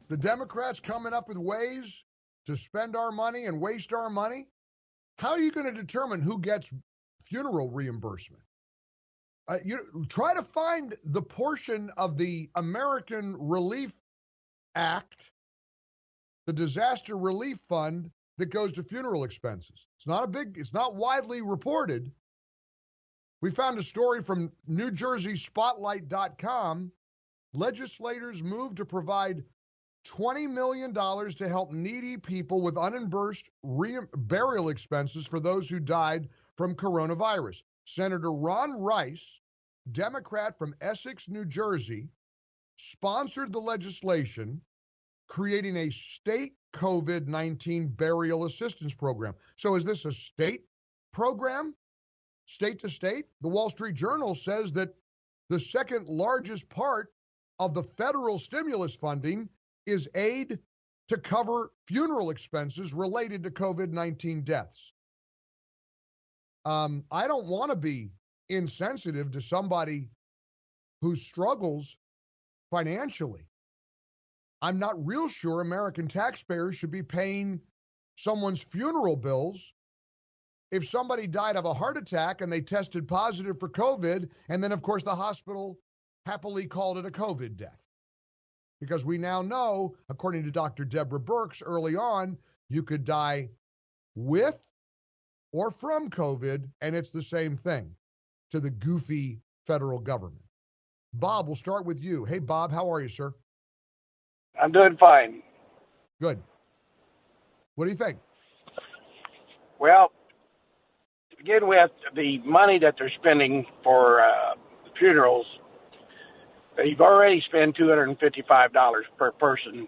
the Democrats coming up with ways to spend our money and waste our money, how are you going to determine who gets funeral reimbursement? You try to find the portion of the American Relief Act, the Disaster Relief Fund, that goes to funeral expenses. It's not widely reported. We found a story from NewJerseySpotlight.com. Legislators moved to provide $20 million to help needy people with unreimbursed burial expenses for those who died from coronavirus. Senator Ron Rice, Democrat from Essex, New Jersey, sponsored the legislation creating a state COVID-19 burial assistance program. So is this a state program, state to state? The Wall Street Journal says that the second largest part of the federal stimulus funding is aid to cover funeral expenses related to COVID-19 deaths. I don't want to be insensitive to somebody who struggles financially. I'm not real sure American taxpayers should be paying someone's funeral bills if somebody died of a heart attack and they tested positive for COVID, and then, of course, the hospital happily called it a COVID death. Because we now know, according to Dr. Deborah Birx early on, you could die with or from COVID, and it's the same thing to the goofy federal government. Bob, we'll start with you. Hey, Bob, how are you, sir? I'm doing fine. Good. What do you think? Well, to begin with, the money that they're spending for funerals, they've already spent $255 per person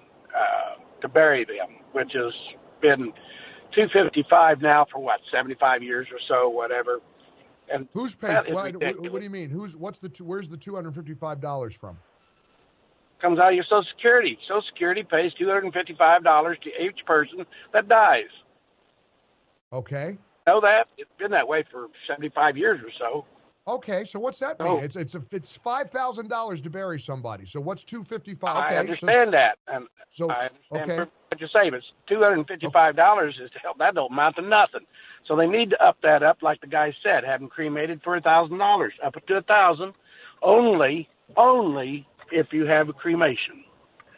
to bury them, which has been $255 now for 75 years or so, whatever. And who's paying? What do you mean? Where's the $255 from? Comes out of your Social Security. Social Security pays $255 to each person that dies. Okay. Know that? It's been that way for 75 years or so. Okay, so what's that mean? It's $5,000 to bury somebody. So what's $255? Okay, I understand that, and so I understand okay. what you're saying. But $255 is to help. That don't amount to nothing. So they need to up that up, like the guy said, have them cremated for $1,000, up it to $1,000, only if you have a cremation.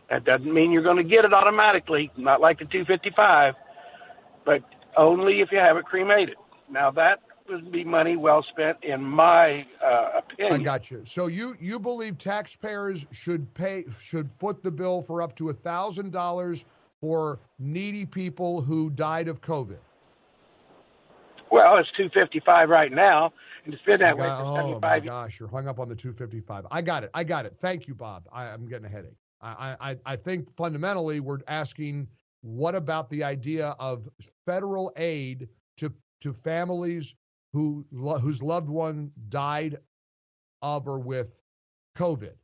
That doesn't mean you're going to get it automatically, not like the $255, but only if you have it cremated. Now that would be money well spent, in my opinion. I got you. So you believe taxpayers should foot the bill for up to $1,000 for needy people who died of COVID? Well, it's $255 right now, and it's been that way for 75 years. Oh my gosh, you're hung up on the $255. I got it. Thank you, Bob. I'm getting a headache. I think fundamentally we're asking, what about the idea of federal aid to families whose loved one died of or with COVID?